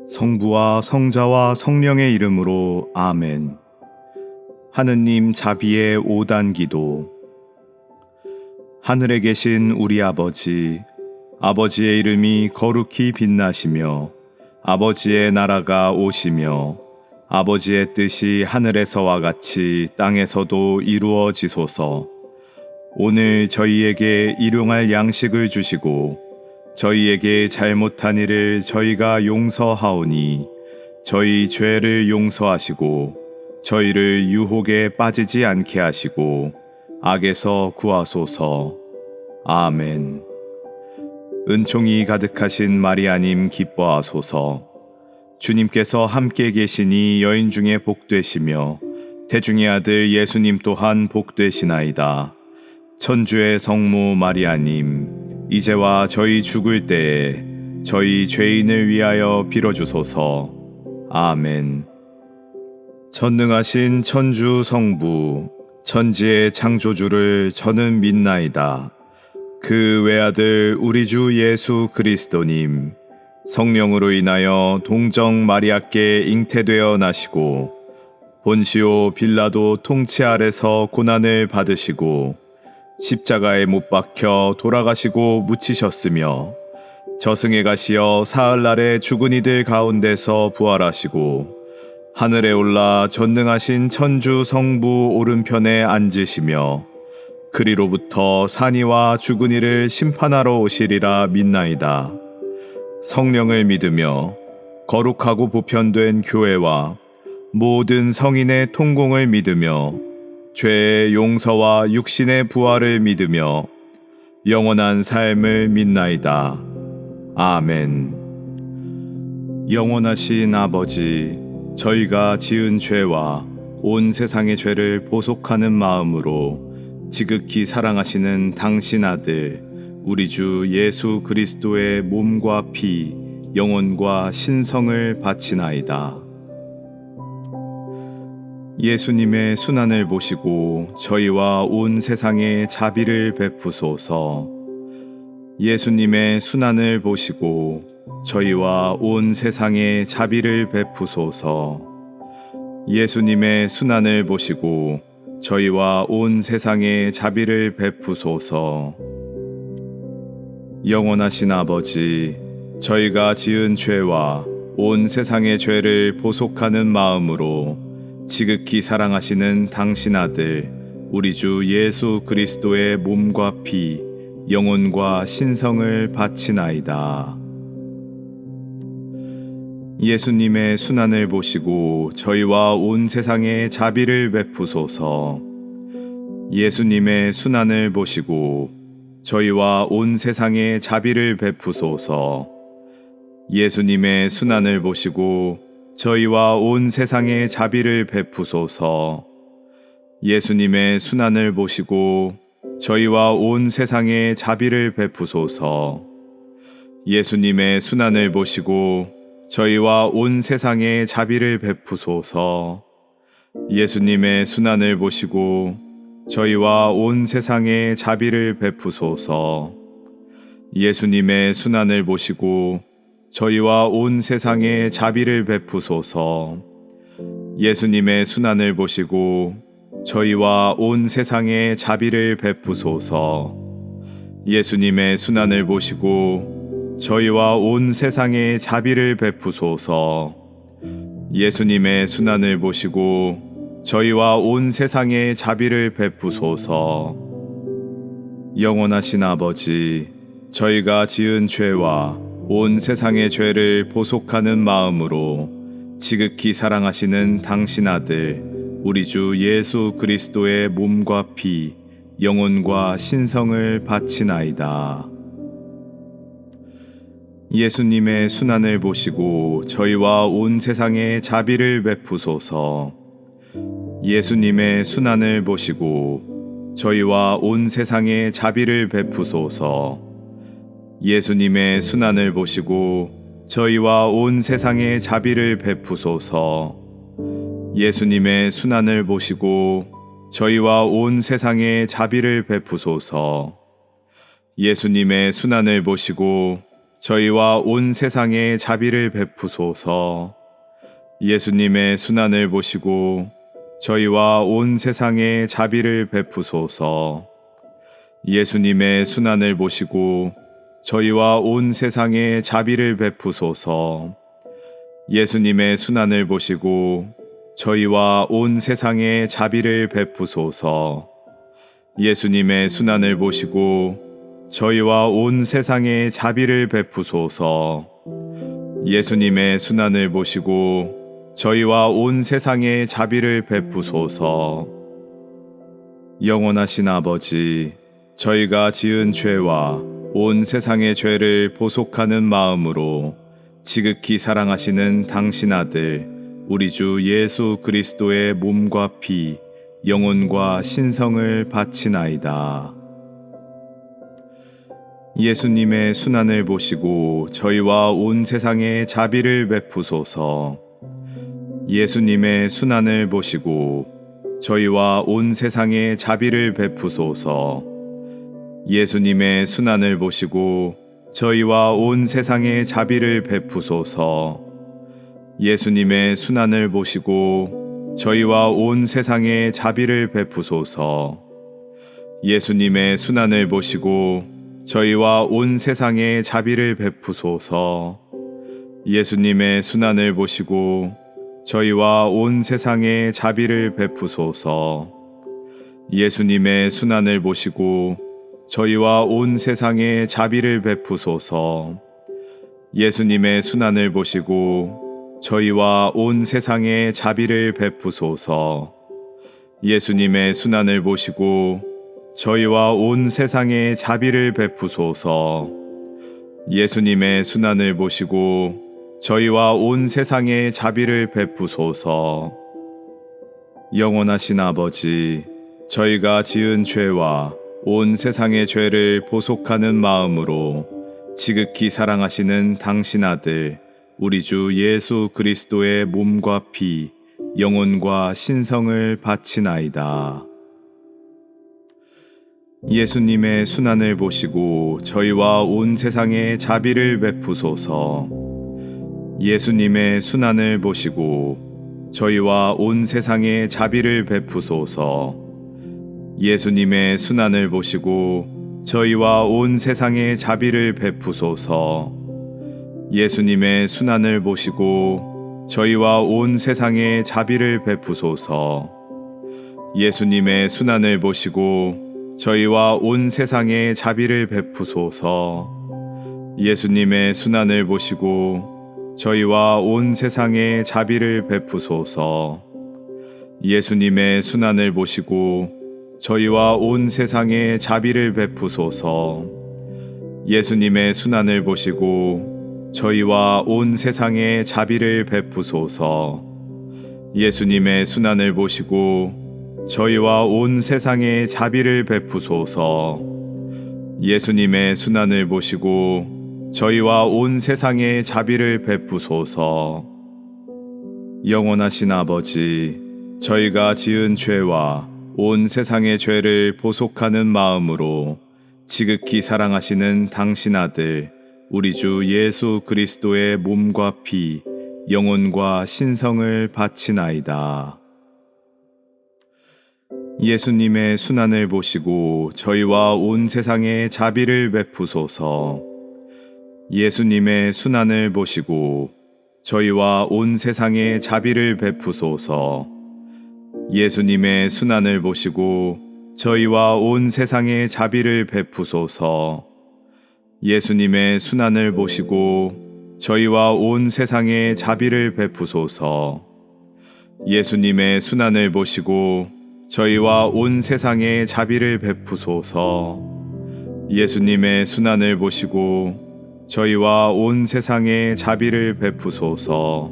성부와 성자와 성령의 이름으로 아멘. 하느님 자비의 5단 기도. 하늘에 계신 우리 아버지, 아버지의 이름이 거룩히 빛나시며 아버지의 나라가 오시며 아버지의 뜻이 하늘에서와 같이 땅에서도 이루어지소서. 오늘 저희에게 일용할 양식을 주시고 저희에게 잘못한 일을 저희가 용서하오니 저희 죄를 용서하시고 저희를 유혹에 빠지지 않게 하시고 악에서 구하소서. 아멘. 은총이 가득하신 마리아님 기뻐하소서. 주님께서 함께 계시니 여인 중에 복되시며 태중의 아들 예수님 또한 복되시나이다. 천주의 성모 마리아님, 이제와 저희 죽을 때에 저희 죄인을 위하여 빌어주소서. 아멘. 전능하신 천주 성부, 천지의 창조주를 저는 믿나이다. 그 외아들 우리 주 예수 그리스도님, 성령으로 인하여 동정 마리아께 잉태되어 나시고 본시오 빌라도 통치 아래서 고난을 받으시고 십자가에 못 박혀 돌아가시고 묻히셨으며 저승에 가시어 사흘날에 죽은 이들 가운데서 부활하시고 하늘에 올라 전능하신 천주 성부 오른편에 앉으시며 그리로부터 산이와 죽은 이를 심판하러 오시리라 믿나이다. 성령을 믿으며 거룩하고 보편된 교회와 모든 성인의 통공을 믿으며 죄의 용서와 육신의 부활을 믿으며 영원한 삶을 믿나이다. 아멘. 영원하신 아버지, 저희가 지은 죄와 온 세상의 죄를 보속하는 마음으로 지극히 사랑하시는 당신 아들 우리 주 예수 그리스도의 몸과 피, 영혼과 신성을 바치나이다. 예수님의 순환을 보시고 저희와 온 세상에 자비를 베푸소서. 예수님의 순환을 보시고 저희와 온 세상에 자비를 베푸소서. 예수님의 순환을 보시고 저희와 온 세상에 자비를 베푸소서. 영원하신 아버지, 저희가 지은 죄와 온 세상의 죄를 보속하는 마음으로 지극히 사랑하시는 당신 아들 우리 주 예수 그리스도의 몸과 피, 영혼과 신성을 바치나이다. 예수님의 순환을 보시고 저희와 온 세상에 자비를 베푸소서. 예수님의 순환을 보시고 저희와 온 세상에 자비를 베푸소서. 예수님의 순환을 보시고 저희와 온 세상에 자비를 베푸소서. 예수님의 순환을 보시고 저희와 온 세상에 자비를 베푸소서. 예수님의 순환을 보시고 저희와 온 세상에 자비를 베푸소서. 예수님의 순환을 보시고 저희와 온 세상에 자비를 베푸소서. 예수님의 순환을 보시고 저희와 온 세상에 자비를 베푸소서. 예수님의 순환을 보시고 저희와 온 세상에 자비를 베푸소서. 예수님의 순환을 보시고 저희와 온 세상에 자비를 베푸소서. 예수님의 순환을 보시고 저희와 온 세상에 자비를 베푸소서. 영원하신 아버지, 저희가 지은 죄와 온 세상의 죄를 보속하는 마음으로 지극히 사랑하시는 당신 아들 우리 주 예수 그리스도의 몸과 피, 영혼과 신성을 바치나이다. 예수님의 순환을 보시고 저희와 온 세상에 자비를 베푸소서. 예수님의 순환을 보시고 저희와 온 세상에 자비를 베푸소서. 예수님의 순환을 보시고 저희와 온 세상에 자비를 베푸소서. 예수님의 순환을 보시고 저희와 온 세상에 자비를 베푸소서. 예수님의 순환을 보시고 저희와 온 세상에 자비를 베푸소서. 예수님의 순환을 보시고 저희와 온 세상에 자비를 베푸소서. 예수님의 순환을 보시고 저희와 온 세상에 자비를 베푸소서. 예수님의 순환을 보시고 저희와 온 세상에 자비를 베푸소서. 예수님의 순환을 보시고 저희와 온 세상에 자비를 베푸소서. 예수님의 순환을 보시고 저희와 온 세상에 자비를 베푸소서. 영원하신 아버지, 저희가 지은 죄와 온 세상의 죄를 보속하는 마음으로 지극히 사랑하시는 당신 아들 우리 주 예수 그리스도의 몸과 피, 영혼과 신성을 바치나이다. 예수님의 순환을 보시고 저희와 온 세상에 자비를 베푸소서. 예수님의 순환을 보시고 저희와 온 세상에 자비를 베푸소서. 예수님의 순환을 보시고 저희와 온 세상에 자비를 베푸소서. 예수님의 순환을 보시고 저희와 온 세상에 자비를 베푸소서. 예수님의 순환을 보시고 저희와 온 세상에 자비를 베푸소서. 예수님의 순환을 보시고 저희와 온 세상에 자비를 베푸소서. 예수님의 순환을 보시고 저희와 온 세상에 자비를 베푸소서. 예수님의 순환을 보시고 저희와 온 세상에 자비를 베푸소서. 예수님의 순환을 보시고 저희와 온 세상에 자비를 베푸소서. 예수님의 순환을 보시고 저희와 온 세상에 자비를 베푸소서. 영원하신 아버지, 저희가 지은 죄와 온 세상의 죄를 보속하는 마음으로 지극히 사랑하시는 당신 아들 우리 주 예수 그리스도의 몸과 피, 영혼과 신성을 바치나이다. 예수님의 순환을 보시고 저희와 온 세상에 자비를 베푸소서. 예수님의 순환을 보시고 저희와 온 세상에 자비를 베푸소서. 예수님의 순환을 보시고 저희와 온 세상에 자비를 베푸소서. 예수님의 순환을 보시고 저희와 온 세상에 자비를 베푸소서. 예수님의 순환을 보시고 저희와 온 세상에 자비를 베푸소서. 예수님의 순환을 보시고 저희와 온 세상에 자비를 베푸소서. 예수님의 순환을 보시고 저희와 온 세상에 자비를 베푸소서. 예수님의 순환을 보시고 저희와 온 세상에 자비를 베푸소서. 예수님의 순환을 보시고 저희와 온 세상에 자비를 베푸소서. 예수님의 순환을 보시고 저희와 온 세상에 자비를 베푸소서. 영원하신 아버지, 저희가 지은 죄와 온 세상의 죄를 보속하는 마음으로 지극히 사랑하시는 당신 아들 우리 주 예수 그리스도의 몸과 피, 영혼과 신성을 바치나이다. 예수님의 순환을 보시고 저희와 온 세상에 자비를 베푸소서. 예수님의 순환을 보시고 저희와 온 세상에 자비를 베푸소서. 예수님의 순환을 보시고 저희와 온 세상에 자비를 베푸소서. 예수님의 순환을 보시고 저희와 온 세상에 자비를 베푸소서. 예수님의 순환을 보시고 저희와 온 세상에 자비를 베푸소서. 예수님의 순환을 보시고 저희와 온 세상에 자비를 베푸소서.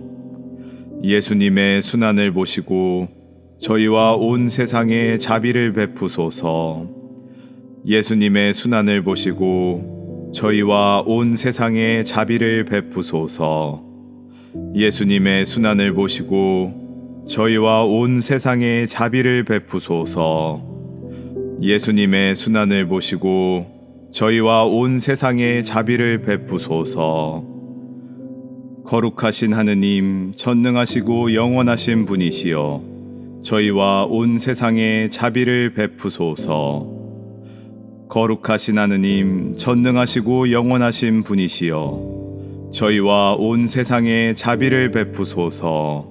예수님의 순환을 보시고 저희와 온 세상에 자비를 베푸소서. 예수님의 순환을 보시고 저희와 온 세상에 자비를 베푸소서. 예수님의 순환을 보시고 저희와 온 세상에 자비를 베푸소서. 예수님의 순환을 보시고 저희와 온 세상에 자비를 베푸소서. 거룩하신 하느님, 전능하시고 영원하신 분이시여, 저희와 온 세상에 자비를 베푸소서. 거룩하신 하느님, 전능하시고 영원하신 분이시여, 저희와 온 세상에 자비를 베푸소서.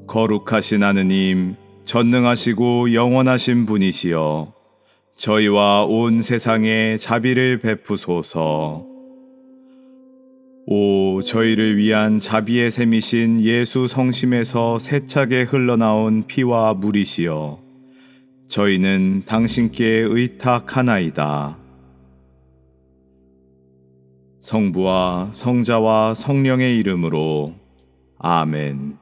거룩하신 하느님, 전능하시고 영원하신 분이시여, 저희와 온 세상에 자비를 베푸소서. 오, 저희를 위한 자비의 샘이신 예수 성심에서 세차게 흘러나온 피와 물이시여, 저희는 당신께 의탁하나이다. 성부와 성자와 성령의 이름으로 아멘.